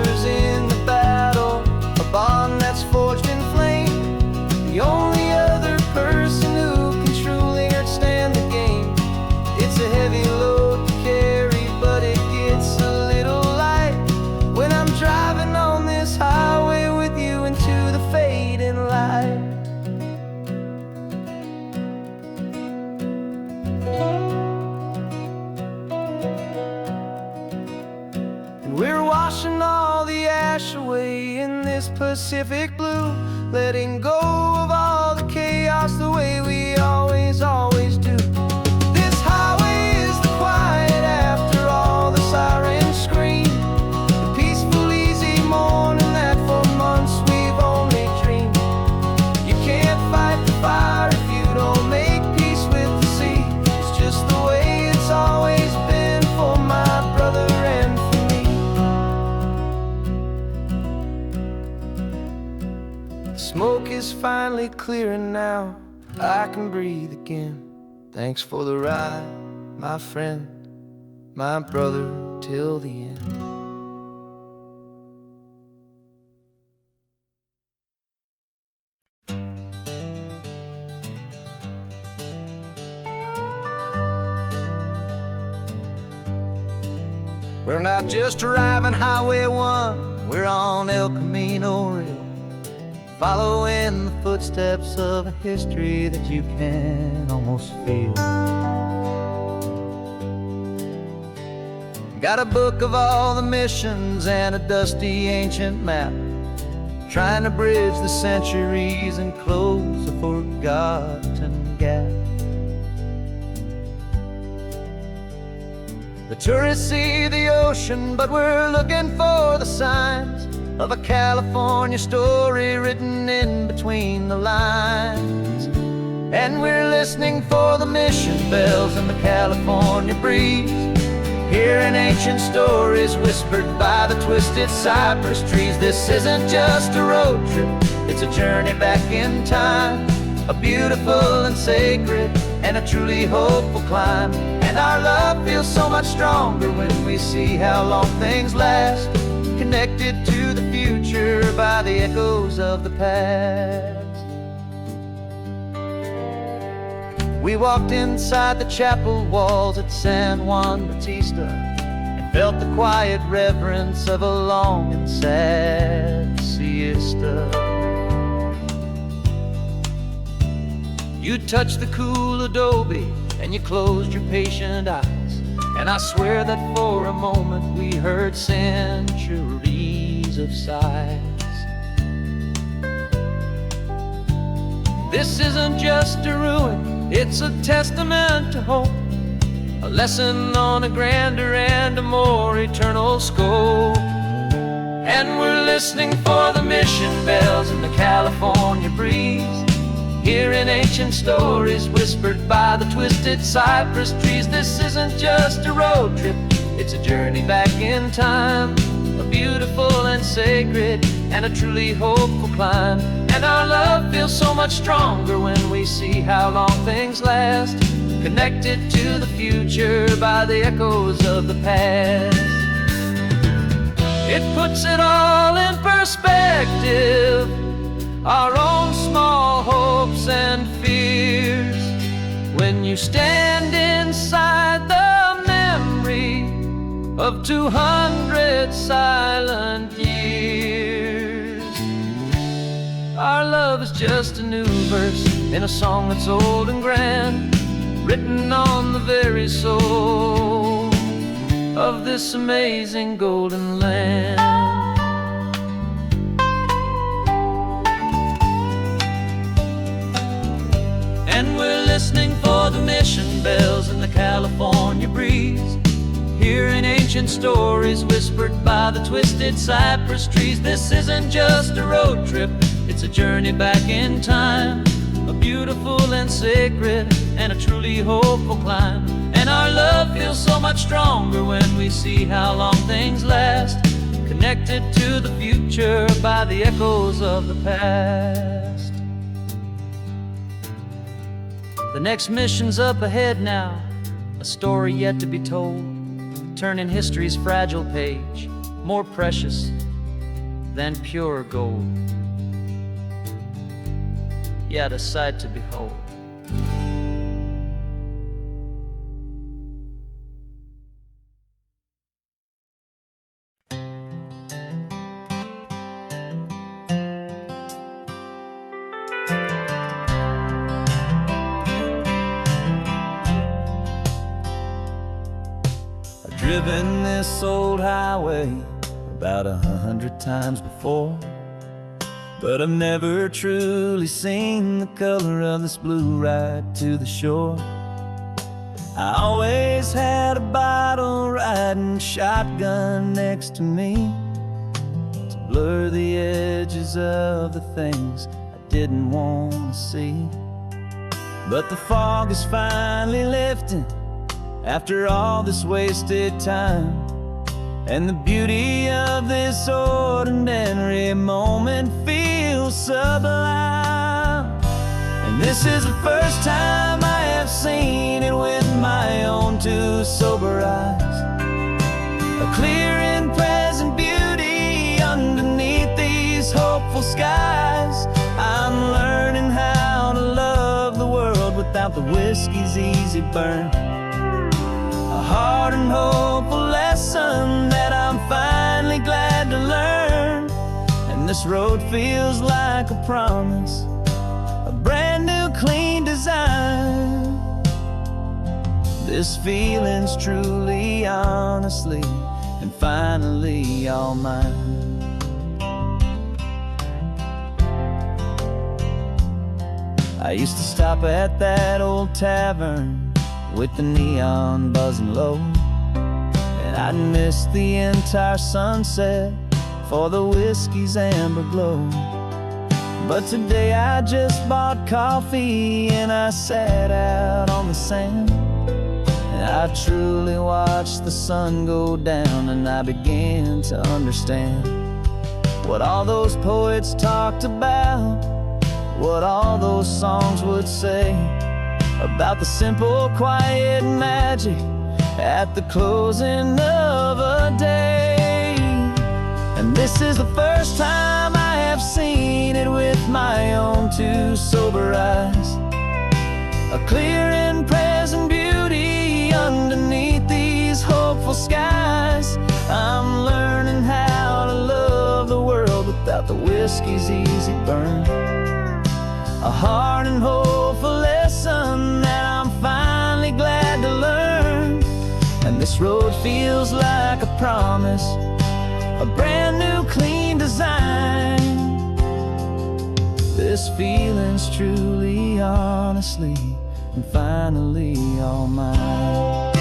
Pacific blue, letting go of all the chaos the way we always do. This highway is the quiet after all the sirens scream, the peaceful, easy morning that for months we've only dreamed. You can't fight the fire if you don't make peace with the sea. It's just the way it's always been for my brother and for me. The smoke is finally clearing now, I can breathe again. Thanks for the ride, my friend, my brother, till the end. We're not just driving Highway 1, we're on El Camino Real, following the footsteps of a history that you can almost feel. Got a book of all the missions and a dusty ancient map, trying to bridge the centuries and close a forgotten gap. The tourists see the ocean, but we're looking for the signs of a California story written in between the lines. And we're listening for the mission bells and the California breeze, hearing ancient stories whispered by the twisted cypress trees. This isn't just a road trip, it's a journey back in time, a beautiful and sacred and a truly hopeful climb. And our love feels so much stronger when we see how long things last, connected to the future by the echoes of the past. We walked inside the chapel walls at San Juan Bautista and felt the quiet reverence of a long and sad siesta. You touched the cool adobe and you closed your patient eyes, and I swear that for a moment we heard centuries of sighs. This isn't just a ruin, it's a testament to hope, a lesson on a grander and a more eternal scope. And we're listening for the mission bells in the California breeze, hearing ancient stories whispered by the twisted cypress trees. This isn't just a road trip, it's a journey back in time, a beautiful and sacred and a truly hopeful climb. And our love feels so much stronger when we see how long things last, connected to the future by the echoes of the past. It puts it all in perspective, our own small hopes and fears, when you stand inside the memory of 200 silent years. Our love is just a new verse in a song that's old and grand, written on the very soul of this amazing golden land. And we're listening for the mission bells in the California breeze, hearing ancient stories whispered by the twisted cypress trees. This isn't just a road trip, it's a journey back in time, a beautiful and sacred and a truly hopeful climb. And our love feels so much stronger when we see how long things last, connected to the future by the echoes of the past. The next mission's up ahead now, a story yet to be told, turning history's fragile page more precious than pure gold. Yet a sight to behold. I've driven this old highway about 100 times before, but I've never truly seen the color of this blue right to the shore. I always had a bottle riding shotgun next to me to blur the edges of the things I didn't want to see. But the fog is finally lifting after all this wasted time, and the beauty of this ordinary moment feels sublime. And this is the first time I have seen it with my own two sober eyes. A clear and present beauty underneath these hopeful skies. I'm learning how to love the world without the whiskey's easy burn. A hard and hopeful lesson that I'm finally glad to learn. And this road feels like a promise, a brand new clean design. This feeling's truly, honestly, and finally all mine. I used to stop at that old tavern with the neon buzzing low, and I'd miss the entire sunset for the whiskey's amber glow. But today I just bought coffee and I sat out on the sand, and I truly watched the sun go down, and I began to understand what all those poets talked about, what all those songs would say about the simple, quiet magic at the closing of a day. And this is the first time I have seen it with my own two sober eyes. A clear and present beauty underneath these hopeful skies. I'm learning how to love the world without the whiskey's easy burn. A hard and hopeful lesson that I'm finally glad to learn. And this road feels like a promise, a brand new clean design. This feeling's truly, honestly, and finally all mine.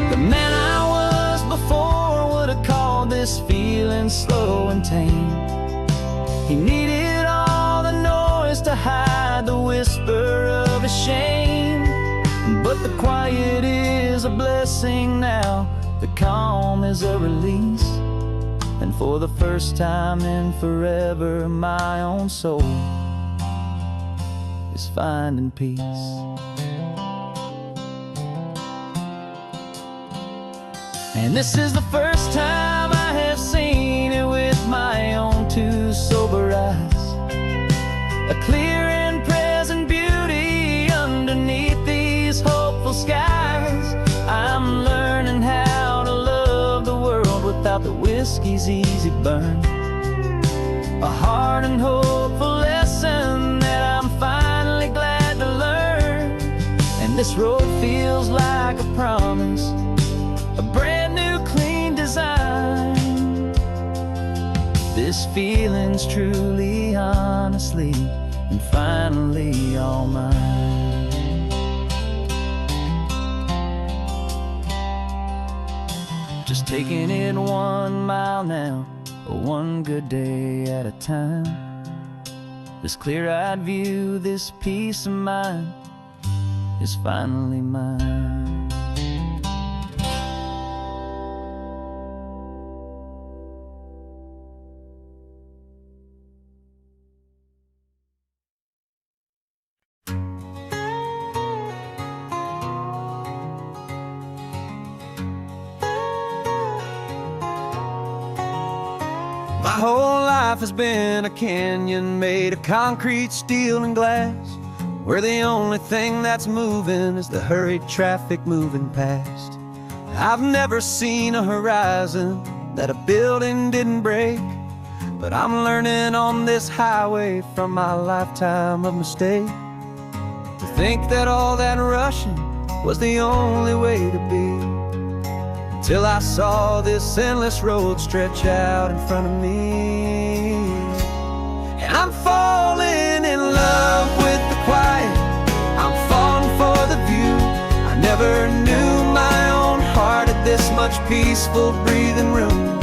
The man I was before would have called this feeling slow and tame. He needed all the noise to hide the whisper of his shame. But the quiet is a blessing now, the calm is a release. And for the first time in forever, my own soul is finding peace. And this is the first time I have seen it with my own two sober eyes. A clear and present beauty underneath these hopeful skies. I'm learning how to love the world without the whiskey's easy burn. A hard and hopeful lesson that I'm finally glad to learn. And this road feels like a promise, a brand new clean design. This feeling's truly, honestly, and finally all mine. Just taking it 1 mile now, one good day at a time. This clear-eyed view, this peace of mind is finally mine. My whole life has been a canyon made of concrete, steel, and glass, where the only thing that's moving is the hurried traffic moving past. I've never seen a horizon that a building didn't break, but I'm learning on this highway from my lifetime of mistakes to think that all that rushing was the only way to be. Till I saw this endless road stretch out in front of me. peaceful breathing room.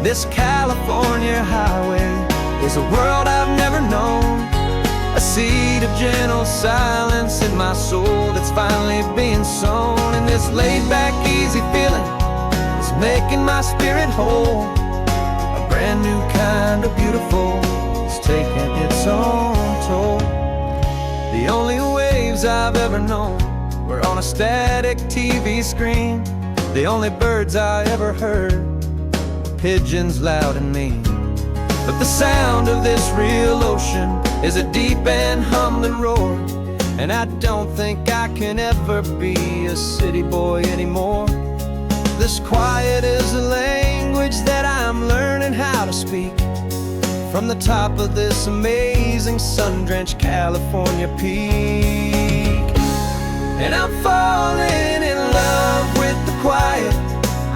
This California highway is a world I've never known, a seed of gentle silence in my soul that's finally being sown. And this laid-back, easy feeling is making my spirit whole. A brand new kind of beautiful is taking its own toll. The only waves I've ever known were on a static TV screen. The only birds I ever heard were pigeons loud and mean. But the sound of this real ocean is a deep and humbling roar, and I don't think I can ever be a city boy anymore. This quiet is a language that I'm learning how to speak from the top of this amazing sun-drenched California peak. And I'm falling in love with the quiet,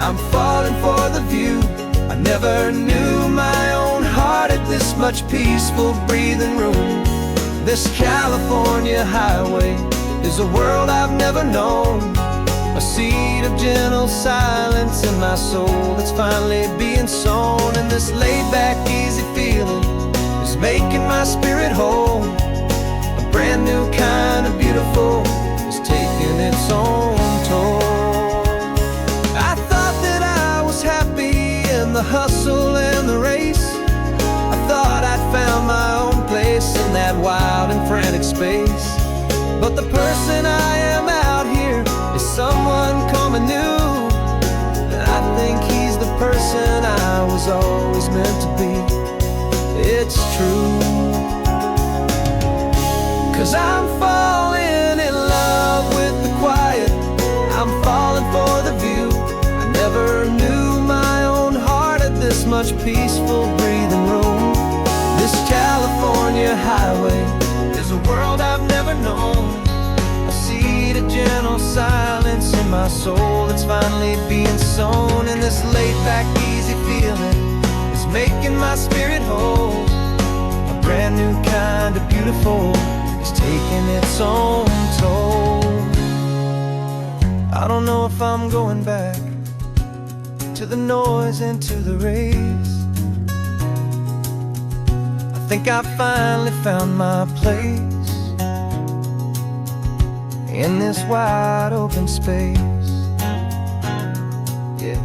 I'm falling for the view. I never knew my own heart had this much peaceful breathing room. This California highway is a world I've never known, a seed of gentle silence in my soul that's finally being sown. And this laid-back, easy feeling is making my spirit whole. A brand new kind of beautiful is taking its own toll. I thought that I was happy in the hustle and the race. I thought I'd found my own place in that wild and frantic space. But the person I am out here is someone coming new, and I think he's the person I was always meant to be. It's true, 'cause I'm falling in love with the quiet, I'm falling for the view. I never knew my own heart had this much peaceful breathing room. This California highway is a world I've never known, a seed of gentle silence in my soul that's finally being sown. And this laid-back, easy feeling is making my spirit whole. A brand new kind of beautiful is taking its own toll. I don't know if I'm going back to the noise and to the race. I think I finally found my place in this wide open space. Yeah,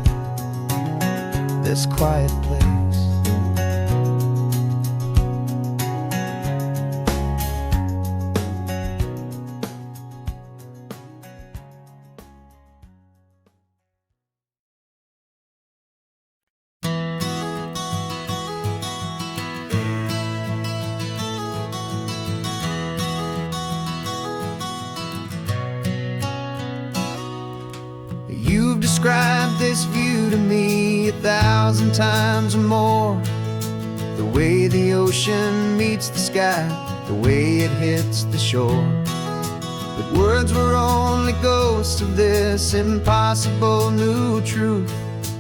this quiet place. You've described this view to me 1,000 times or more. The way the ocean meets the sky, the way it hits the shore. But words were only ghosts of this impossible new truth.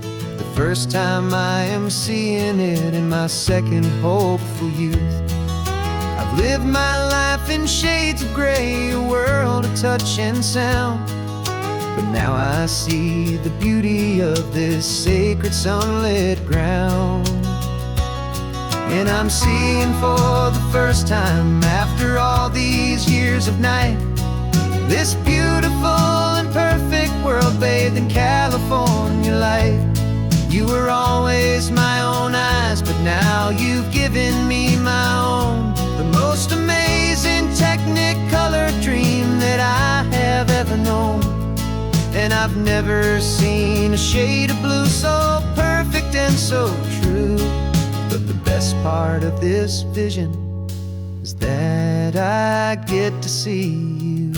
The first time I am seeing it in my second hopeful youth. I've lived my life in shades of gray, a world of touch and sound. But now I see the beauty of this sacred sunlit ground. And I'm seeing for the first time, after all these years of night, this beautiful and perfect world bathed in California light. You were always my own eyes, but now you've given me my own. The most amazing technicolor dream that I have ever known. And I've never seen a shade of blue so perfect and so true. But the best part of this vision is that I get to see you.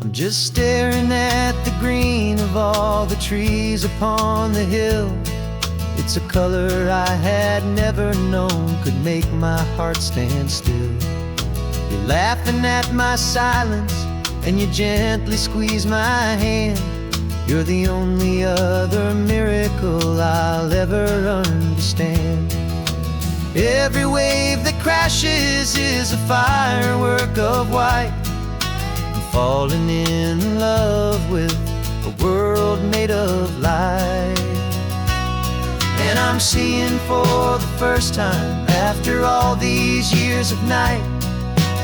I'm just staring at the green of all the trees upon the hill. It's a color I had never known could make my heart stand still. You're laughing at my silence, and you gently squeeze my hand. You're the only other miracle I'll ever understand.
Every wave that crashes is a firework of white. I'm falling in love with a world made of light. And I'm seeing for the first time, after all these years of night,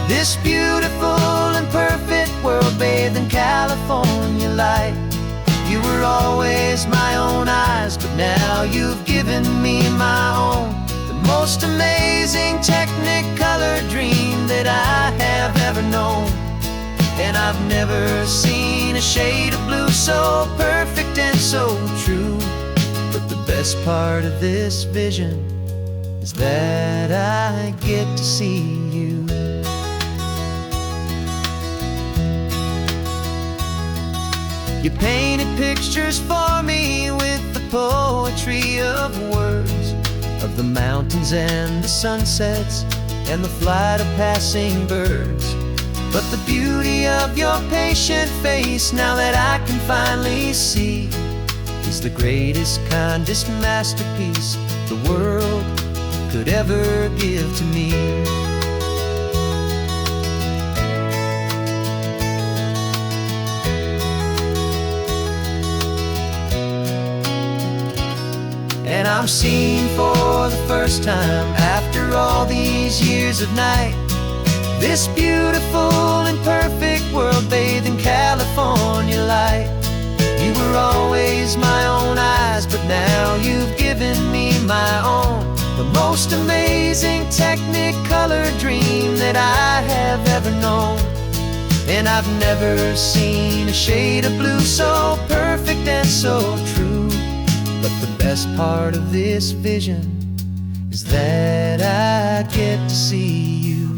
this beautiful and perfect world bathed in California light. You were always my own eyes, but now you've given me my own. The most amazing technicolor dream that I have ever known. And I've never seen a shade of blue so perfect and so true. But the best part of this vision is that I get to see you. You painted pictures for me with the poetry of words, of the mountains and the sunsets and the flight of passing birds. But the beauty of your patient face, now that I can finally see, is the greatest, kindest masterpiece the world could ever give to me. And I'm seeing for the first time, after all these years of night, this beautiful and perfect world bathed in California light. You were always my own eyes, but now you've given me my own. The most amazing technicolor dream that I have ever known. And I've never seen a shade of blue so perfect and so true. But the best part of this vision is that I get to see you.